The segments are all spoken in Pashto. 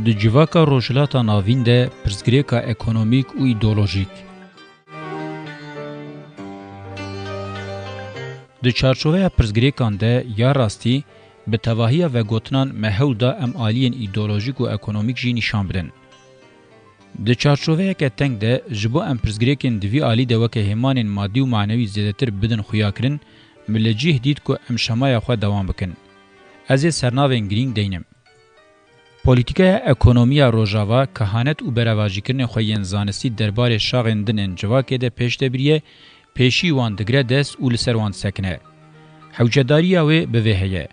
Di civaka rojhilata navîn de pirsgirêka ekonomîk û îdeolojîk. Di çarçoveya pirsgirêkan de ya rastî bi tevahiya vegotinan me hewl da em aliyên îdeolojîk û ekonomîk jî nîşan bidin. Di çarçoveyeke teng de ji bo em pirsgirêkên di vî alî de weke hêmanên madî û manewî zêdetir bidin xuyakirin, min li cih dît ku em şemaya xwe dewam bikin. Ez ê sernavên girîng deynim. Polîtîkaya ekonomiya rojava kehanet û berevajîkirinê xwe yên zanistî derbarê şaxên dinên civakê de pêş de biriye, pêşî wan digire dest û li ser wan sekine. Hewcedariya wê bi vê heye.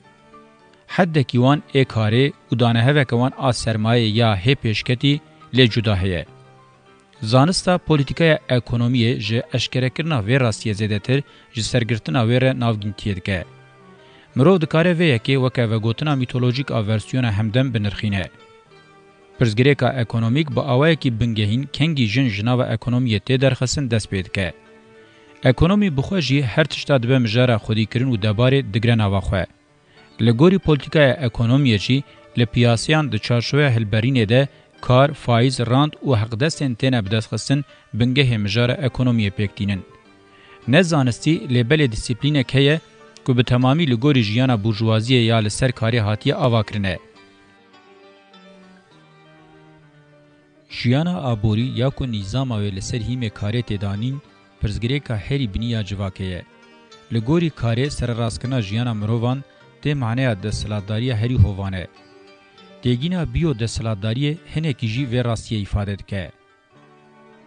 Heddekî wan ê karê û daneheveke wan a sermayê ya hê pêşketî lê cuda heye. Zanista polîtîkaya ekonomiyê ji eşkerekirina vê rastiyê zêdetir ji sergirtina wê re navgîntiyê dike. Mirov dikare vê yekê weke vegotina mîtolojîk a versiyona hemdem binirxîne. Pirsgirêka ekonomîk bi awayekî bingehîn kengî jin ji nava ekonomiyê tê derxistin dest pê dike. Ekonomî bi xwe jî her tişta dibe mijara xwedîkirin û debarê digire nava xwe. Li gorî polîtîkaya ekonomiyê jî li piyasayan di çarşoveya hilberînê de kar, faiz, rand û heqdestên têne bidestxistin bingehê mijara ekonomiyê pêktînin. Ne zanistî lêbelê dîsîplînek heye ku bi temamî li gorî jiyana burjwaziyê ya li ser karê hatiye avakirine. Jiyana aborî ya ku nîzama wê li ser hîmê karê têdanîn, pirsgirêka herî biniya civakê ye. Li gorî karê serrastkirina jiyana mirovan tê maneya desthilatdariya herî hovan e. Têgîna biyo-desthilatdariyê hinekî jî vê rastiyê îfade dike.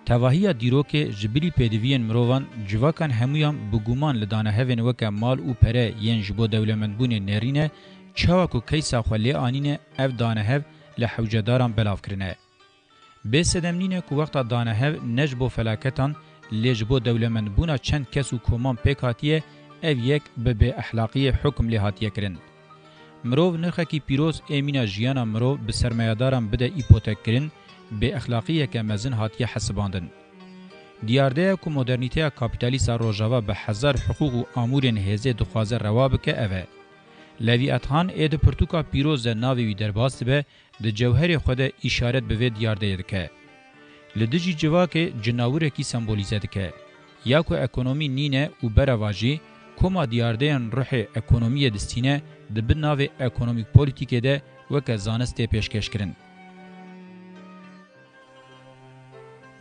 Tevahiya dîrokê ji birî pêdiviyên mirovan civakan hemûyan bi guman li danehevên weke mal û pere yên ji bo dewlemendbûnê nêrîne, çawa ku keysa xwe lê anîne ev danehev li hewcedaran belav kirine. Bê sedemnîne ku wexta danehev ne ji bo felaketan lê ji bo dewlemendbûna çend kes û koman pêk hatiye, ev yek bi bêexlaqiyê hukm lê hatiye kirin. Mirov nirxekî pîroz êmîna jiyana mirov bi sermayadaran bide îpotek kirin, bêexlaqiyeke mezin hatiye hesibandin. Diyardeya ku modernîteya kapitalîsta rojava bi hezar hiqûq û amûrên hêzê dixwaze rewa bike ev e. Levîethan ê di pirtûka pîroz de navê wî derbas dibe, di cewherê xwe de îşaret bi vê diyardeyê dike. Li dijî civakê cinawîrekî sembolîze dike. Ya ku ekonomî nîne û bereva jî, koma diyardeyên ruhê ekonomiyê distîne, di bin navê ekonomîk polîtîkê de weke zanistê pêşkêşkirin.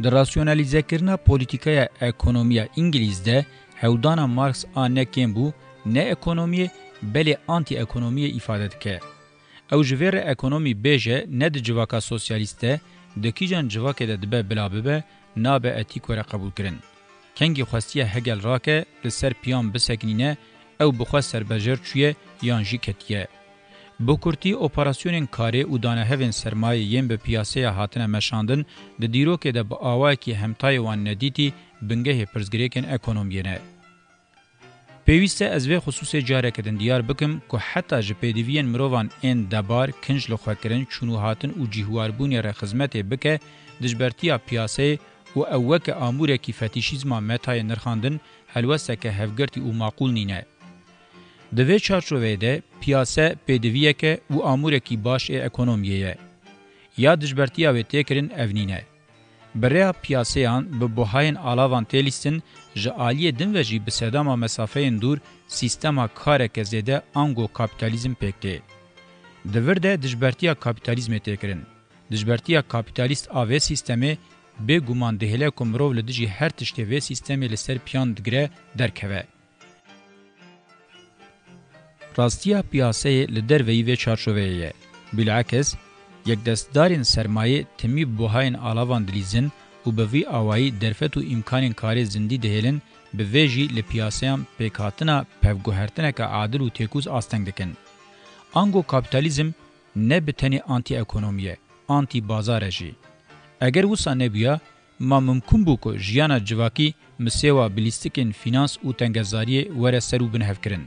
Di rasyonalîzekirina polîtîkaya ekonomiya İngilîz de hewdana Marx a ne kêm bû, ne ekonomiyê belê anti-ekonomiyê îfade dike. Ew ji vê re ekonomî bêje ne di civaka sosyalîst de, di kîjan civakê de dibe bila bibe, nabe etîk were qebûl kirin. Kengî xwestiya Hegel rake li ser piyan biseknîne, ew bi xwe serbejêr çûye yan jî ketiye. Bi kurtî operasyonên karê û danehevên sermayê yên bi piyasaya hatine meşandin, di dîrokê de bi awayekî hemtayê wan nedîtî bingehê pirsgirêkên ekonomiyê ne. Pêwîst e ez vê xusûsê careke din diyar bikim ku heta ji pêdiviyên mirovan ên debar, kinj li xwe kirin, çûnûhatin û cîhwarbûnê re xizmetê bike, dijbertiya piyasayê û ew weke amûrekî fetîşîzma metayê nirxandin, helwesteke hevgirtî û maqûl nîne. Di vê çarçoveyê de piyase pêdiviyeke û amûrekî baş ê ekonomiyê ye. Ya dijbertiya wê têkirin ev nîne. Bi rêya piyasayan bi buhayên alavan têlîstin, ji aliyê din ve jî bi sedama mesafeyên dûr sîstema kareke zêde ango kapitalizm pêk tê. Di vir de dijbertiya kapitalizmê têkirin. Dijbertiya kapitalîst a vê sîstemê bêguman dihêle ku mirov li dijî her tiştê vê sîstemê li ser piyan digire derkeve. Rastiya piyasayê li derveyî vê çarçoveyê ye. Bilakis, yekdestdarên sermayê timî buhayên alavan dilîzin û bi vî awayî derfet û îmkanên karê zindî dihêlin, bi vê jî li piyasayan pêkhatina pevguhertineke adil û têkûz asteng dikin. Ango kapitalizm ne bi tenê anti-ekonomiye, anti-bazar e jî. Eger wisa nebûya, ma mumkûn bû ku jiyana civakî misêwa bilîstikên finans û tengezariyê were ser û binhevkirin.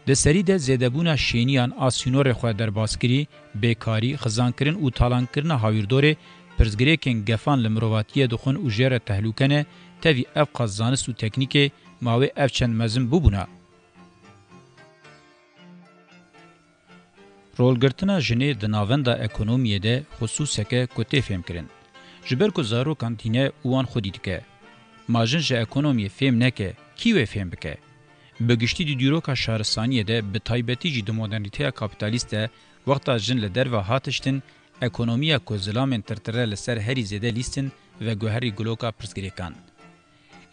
Di serî de zêdebûna şêniyan a sînorê xwe derbas kirî, bêkarî, xizankirin û talankirina hawîrdorê, pirsgirêkên gefan li mirovatiyê dixwin û jê re tehlûke ne, tevî ev qas zanist û teknîkê mawê ev çend mezin bûbûna. رولگرتنا جنه د ناوندا اکونومیه ده خصوصه کو ته فهم کرن. جبر کو زارو کانتینه اوان خودی دکه. ماجن ژ اکونومی فهم نکه کی و فهم بکه. بگشتی دی دیروکا شهرستانیه ده به تایبتی جی د مدرنیته کاپیتالیسته وقتا جن لدر و هاتشتن اکونومیا کو زلامن ترتره لسر هری زده لیستن و گوهری گلوکا پرسگریکان.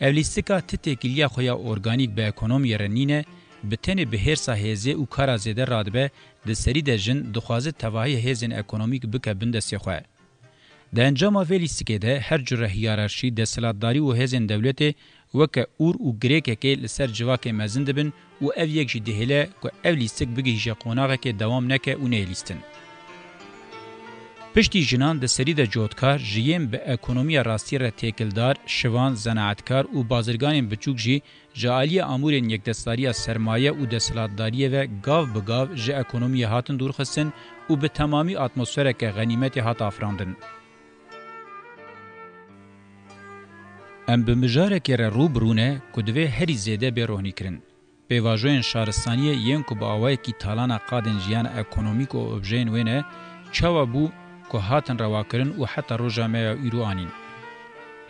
اولیستیکا تتکیلیا خویا ارگانیک به اکونومی رنینه بتنه به هرسا هزه او کارا زده رادبه د سری د جن دخوازه تواهی هزن اکونومیک بکه بندسی خواه. د انجام اولیستیکه ده هر جره هیارارشی د سلطداری و هزن دولت وکه اور او گریکه که لسر جواک مزن دبن و او یک جی دهله که اولیستیک بگه هیجا قوناغه که دوام نکه او نیلیستن. پشتی جنان د سری د جوتکار جیم به اکونومی راستی را تکلدار شوان زناعتکار او بازرگان بچوک جی جالی امورن یک دستاری سرمایه او د سلطداری و گاو به گاو ژ اکونومی هاتن دور خصن او به تمامی اتمسفر که غنیمت هات افراندن. ام به مجاره که رو برونه کدوه هری زیده به روحنی کرن. به واجوین شهرستانی ین کو با آوای کی تالانا قادن جیان اکونومیک و ابژین وینه چاوا بو که هاتن روا کرن و حتی رو جامعه ایرو آنین.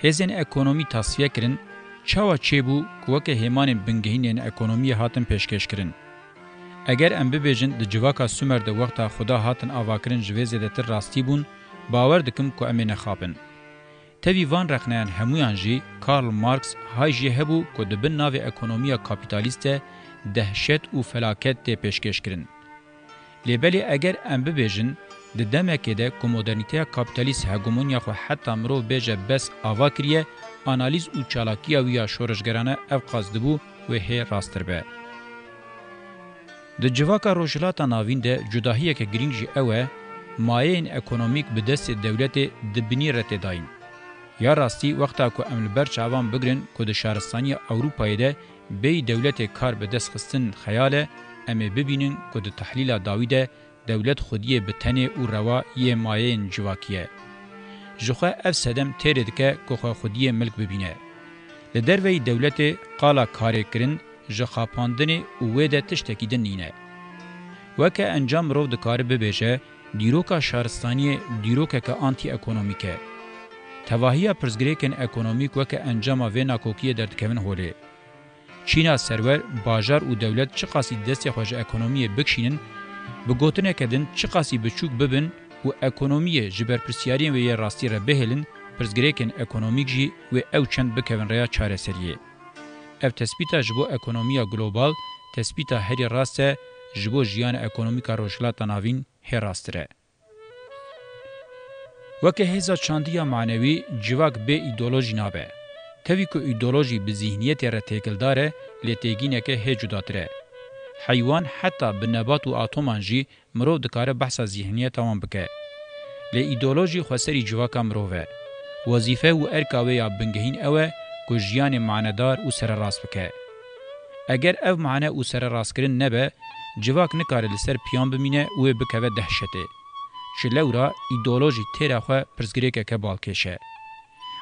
هزین اکونومی تصفیه کرن چاوا چه بو که وکه همان بنگهین اکونومی هاتن پیشکش کرن. اگر ام ببیجن د جواکا سومر د وقتا خدا هاتن آوا کرن جوه زیده تر راستی بون باور دکم که امی نخابن. تاوی وان رخنیان همویان جی کارل مارکس های جی هبو که دبن ناو اکونومیا کاپیتالیسته دهشت و فلاکت ده پیشکش کرن. لیبلی اگر ام ببیجن د دمکه ده که مدرنیته کاپیتالیست هگمونیا خو حتی مرو بیجه بس آوا کریه آنالیز و چالاکیا ویا شورشگرانه اف قصدبو و هی راستر به. د جواکا روشلاتا ناوین ده جداهیه که گرینگ جی اوه مایین اکونومیک به دست دولت دبنی رت داین. یا راستی وقتا که امل برچ عوام بگرن که د شهرستانی اوروپای ده بی دولت کار به دست خستن خیاله امی ببینن که د تحلیل داویده دولت خودیه به تنه او روا یه مایین جواکیه. جخوا اف سدم تیرد که خودیه ملک ببینه. لدروی دولت قالا کاری کرن جخوا پاندن اوه تشتکیدن نینه. وکه انجام رو دکاره ببیشه دیروکا شهرستانی دیروکا که آنتی اکونومیکه. تواهیه پرزگریکن اکونومیک وکه انجام وینا کوکیه دردکمن هوله. چینا سرور باجار و دولت چه قاسی دستی خوش اکونومیه بکشینن بگوتنه کدن چه قاسی بچوک ببن و اکونومیه جبر پرسیارین و یه راستی را بهلن پرزگریکن اکونومیک جی و او چند بکون ریا چاره سریه. او تثبیتا جبو اکونومیا گلوبال تثبیتا هری راسته جبو جیان اکونومیکا روشلاتا ناوین هر راستره. وکه هزا چاندیا معنوی جواک به ایدولوژی نابه. تاوی که ایدولوژی به ذهنیت را تکل داره لیتگینه که هی جداتره. حیوان حتی به نبات و آتومان جی مرو دکاره بحث ذهنیت آوان بکه. لی ایدولوژی خسری جواکا مروه. وظیفه و ارکاوه یا بنگهین اوه که جیان معنادار و سر راست بکه. اگر او معنی و سر راست کرن نبه جواک نکاره لسر پیان بمینه و بکوه دهشته. چلورا ایدولوژی تیره خواه پرزگریکه که بالکشه.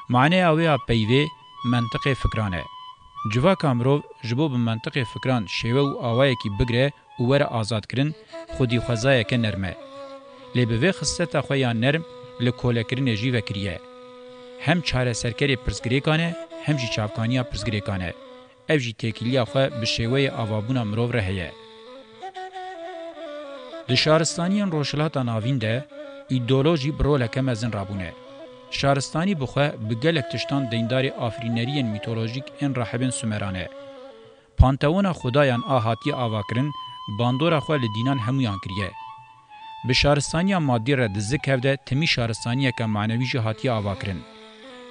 معنی اوه پیوه منطق فکرانه. جواکا مرو جبو به منطق فکران شیوه و آوائه کی بگره و ور آزاد کرن خودی خوزایه که نرمه. لی به خصیت خواه نرم لکوله کرن جیوه کریه. هم چاره سرکری پرزگریکانه هم جی چاپکانیا پرزگریکانه. او جی تکیلیا خواه به شیوه آوابونا مرو رهیه. د شهرستانیان روشلاتا ناوین ده ایدولوژی برولکه مزن رابونه. شهرستانی بخواه بگلک تشتان دیندار آفرینرین میتولوژیک این راحبین سومرانه. پانتاونا خدایان آهاتی آواکرن باندورا خواه لدینان همویان کریه. به شهرستانیان مادی را دزک هفته تمی شهرستانیه که معنوی جهاتی آواکرن.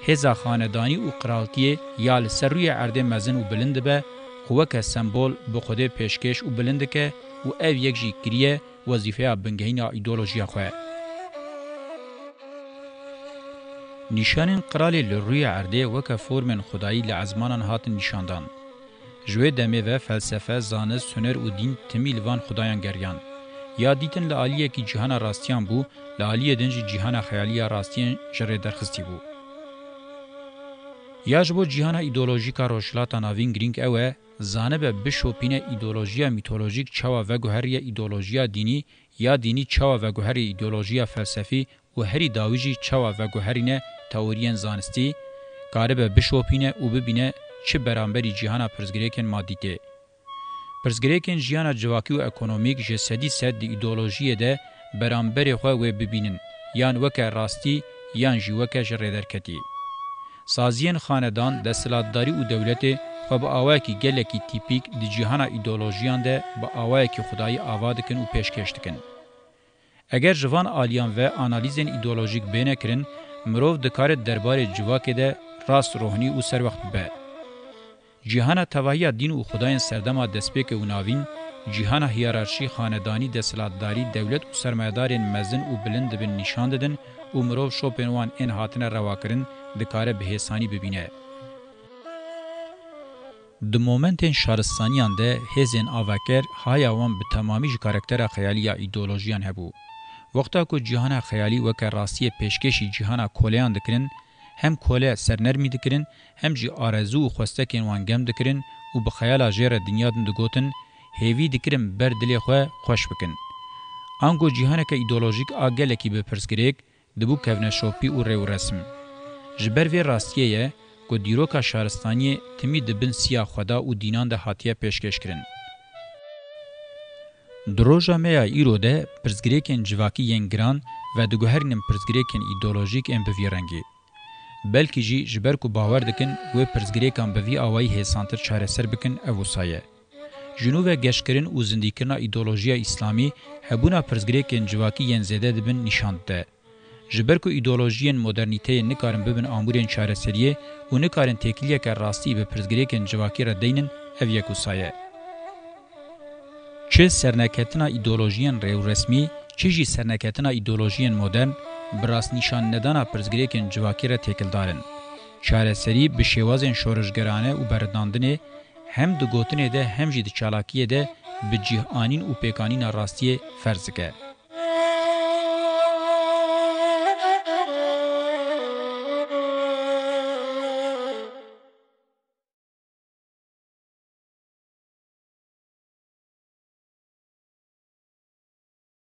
هزا خاندانی و قرالتیه یا لسر روی عرده مزن و بلند به خواه که سمبول بخوده پیشکش و بلند که و او یک جی کریه وظیفه بنگهین ایدولوژی خواه. نشان قرالی لروی عرده وکه فرمن خدایی لعزمانان هات نشاندان. جوه دمه و فلسفه، زانست، هنر و دین تمیل وان خدایان گریان. یا دیتن لعالیه کی جهان راستیان بو، لعالیه دنج جهان خیالی راستیان جره درخستی بو. یا جبو جیهانا ایدئولوژیکا روشلاتا ناوین گرینگ اوه زانبه بشوپینه ایدئولوژیا میتولوژیک چاوا و گوهری ایدئولوژیا دینی یا دینی چاوا و گوهری ایدئولوژیا فلسفی و هری داویجی چاوا و گوهرینه تئورین زانستی کاربه بشوپینه او ببینه چه برانبری جیهانا پرزگریکن مادیته. پرزگریکن جیهانا جواکی و اکونومیک جسدی سد دی ایدئولوژیه ده برانبری خواه و ببینن یان وکه راستی یان جی وکه جردرکتی. سازین خاندان دستلاتداری و دولت خو با آوای کی گلکی تیپیک دی جهان ایدئولوژیان ده با آوای کی خدای آواد کن و پیشکش دکن. اگر جوان آلیان و آنالیزن ایدئولوژیک بینه کرن مروف دکار دربار جواک ده راست روحانی و سر وقت به. جهان تواهی دین و خدایان سردما دسپیک و ناوین جهان هیرارشی خاندانی دستلاتداری دولت و سرمایدارین مزن و بلند بن نشان دادن و مروف شوپنوان این هاتن رواکرن دکاره به حسانی ببینه. د مومنتن شارستانیان ده هزین آوکر هایاوان به تمامی کاراکتر خیالی یا ایدئولوژیان هبو. وقتا که جهان خیالی وکر راستی پیشکشی جهان کولیان دکرن، هم کوله سرنرمی دکرن، هم جی آرزو و خوستکین وانگم دکرن و به خیال جیر دنیا دندگوتن هیوی دکرن بر دلی خواه خوش بکن. آنگو جهان که ایدئولوژیک آگلکی به پرسگریک دبو کونشوپی و ریو رسم. جبر وی راستیه که دیروکا شهرستانی تمی دبن سیا خدا و دینان ده هاتیه پیشکش کرن. دروژا میا ایرو ده پرزگریکن جواکی ینگران و دگوهرین پرزگریکن ایدئولوژیک ام بویرنگی. بلکی جی جبر کو باور دکن و پرزگریکان بوی آوائی حسانتر چاره سر بکن اوسایه. جنوب گشکرین و زندیکرنا ایدئولوژیا اسلامی هبونا پرزگریکن جواکی ین زیده دبن نشاند ده. جبر کو ایدئولوژیان مدرنیته نکارن ببن امورین چارەسەریه و نکارن تکلیه که راستی به پرزگریکن جواکی را دینن او یکو سایه. چه سرنکتنا ایدئولوژیان ریو رسمی چه جی سرنکتنا ایدئولوژیان مدرن براست نشان ندانا پرزگریکن جواکی را تکل دارن. چارەسەری به شێوازên شۆڕژگەرانه و بەرداندنê hem di gotinê de hem jî di çalakiyê de bi cîhanîn û pêkanîna rastiyê ferz dike.